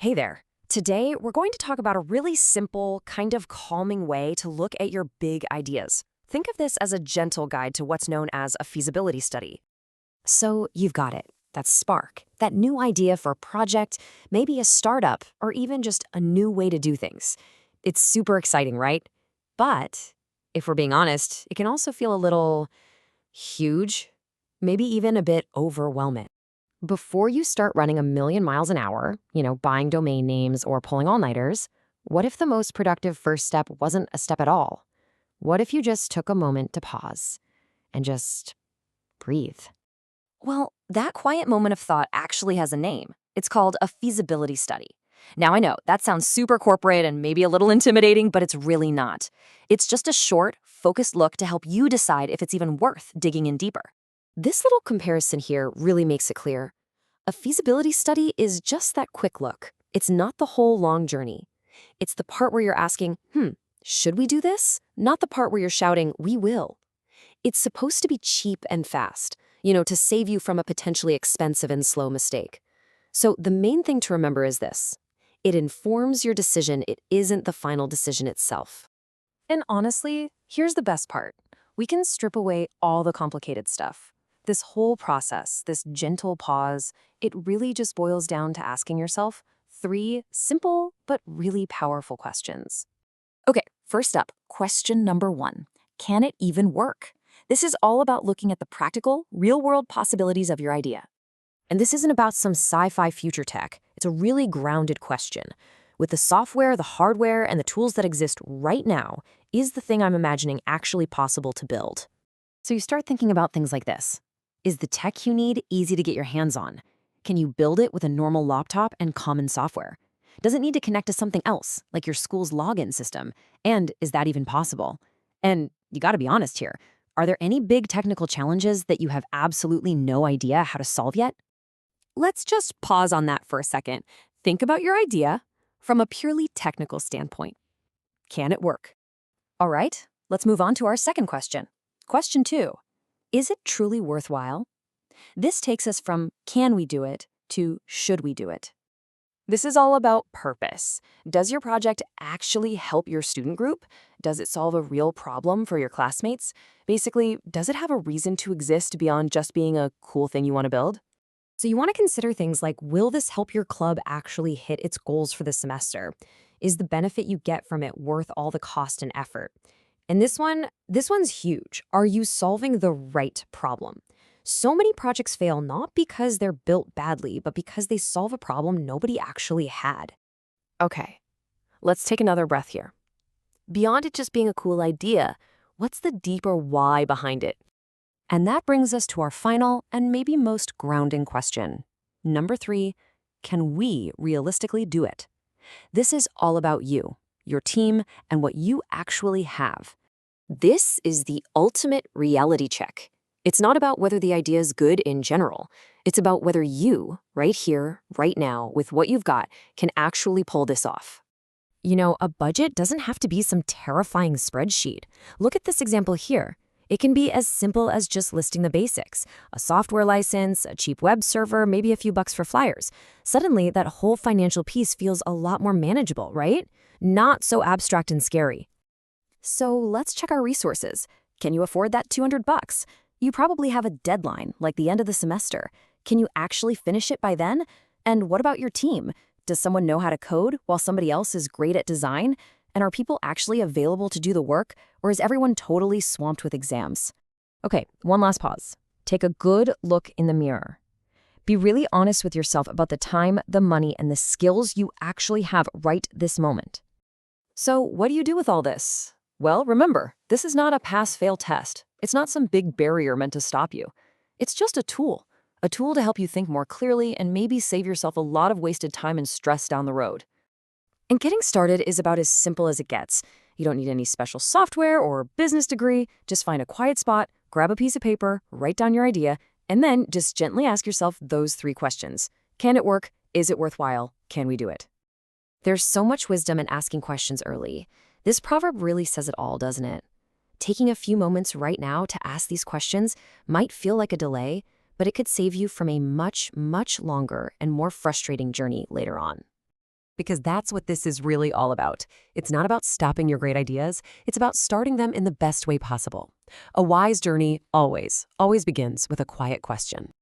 Hey there. Today, we're going to talk about a really simple, kind of calming way to look at your big ideas. Think of this as a gentle guide to what's known as a feasibility study. So, you've got it. That spark, that new idea for a project, maybe a startup, or even just a new way to do things. It's super exciting, right? But, if we're being honest, it can also feel a little huge, maybe even a bit overwhelming. Before you start running a million miles an hour, buying domain names or pulling all-nighters, what if the most productive first step wasn't a step at all? What if you just took a moment to pause and just breathe? Well, that quiet moment of thought actually has a name. It's called a feasibility study. Now, I know that sounds super corporate and maybe a little intimidating, but it's really not. It's just a short, focused look to help you decide if it's even worth digging in deeper. This little comparison here really makes it clear. A feasibility study is just that quick look. It's not the whole long journey. It's the part where you're asking, should we do this? Not the part where you're shouting, we will. It's supposed to be cheap and fast, to save you from a potentially expensive and slow mistake. So the main thing to remember is this. It informs your decision. It isn't the final decision itself. And honestly, here's the best part. We can strip away all the complicated stuff. This whole process, this gentle pause, it really just boils down to asking yourself 3 simple but really powerful questions. Okay, first up, question number 1. Can it even work? This is all about looking at the practical, real-world possibilities of your idea. And this isn't about some sci-fi future tech. It's a really grounded question. With the software, the hardware, and the tools that exist right now, is the thing I'm imagining actually possible to build? So you start thinking about things like this. Is the tech you need easy to get your hands on? Can you build it with a normal laptop and common software? Does it need to connect to something else, like your school's login system? And is that even possible? And you gotta be honest here. Are there any big technical challenges that you have absolutely no idea how to solve yet? Let's just pause on that for a second. Think about your idea from a purely technical standpoint. Can it work? All right, let's move on to our second question. Question 2. Is it truly worthwhile? This takes us from can we do it to should we do it? This is all about purpose. Does your project actually help your student group? Does it solve a real problem for your classmates? Basically, does it have a reason to exist beyond just being a cool thing you want to build? So you want to consider things like, will this help your club actually hit its goals for the semester? Is the benefit you get from it worth all the cost and effort? And this one's huge. Are you solving the right problem? So many projects fail not because they're built badly, but because they solve a problem nobody actually had. Okay, let's take another breath here. Beyond it just being a cool idea, what's the deeper why behind it? And that brings us to our final and maybe most grounding question. Number 3, can we realistically do it? This is all about you, your team, and what you actually have. This is the ultimate reality check. It's not about whether the idea is good in general. It's about whether you, right here, right now, with what you've got, can actually pull this off. A budget doesn't have to be some terrifying spreadsheet. Look at this example here. It can be as simple as just listing the basics. A software license, a cheap web server, maybe a few bucks for flyers. Suddenly, that whole financial piece feels a lot more manageable, right? Not so abstract and scary. So let's check our resources. Can you afford that $200? You probably have a deadline, like the end of the semester. Can you actually finish it by then? And what about your team? Does someone know how to code while somebody else is great at design? And are people actually available to do the work, or is everyone totally swamped with exams? Okay, one last pause. Take a good look in the mirror. Be really honest with yourself about the time, the money, and the skills you actually have right this moment. So what do you do with all this? Well, remember, this is not a pass-fail test. It's not some big barrier meant to stop you. It's just a tool to help you think more clearly and maybe save yourself a lot of wasted time and stress down the road. And getting started is about as simple as it gets. You don't need any special software or business degree. Just find a quiet spot, grab a piece of paper, write down your idea, and then just gently ask yourself those 3 questions. Can it work? Is it worthwhile? Can we do it? There's so much wisdom in asking questions early. This proverb really says it all, doesn't it? Taking a few moments right now to ask these questions might feel like a delay, but it could save you from a much, much longer and more frustrating journey later on. Because that's what this is really all about. It's not about stopping your great ideas, it's about starting them in the best way possible. A wise journey always begins with a quiet question.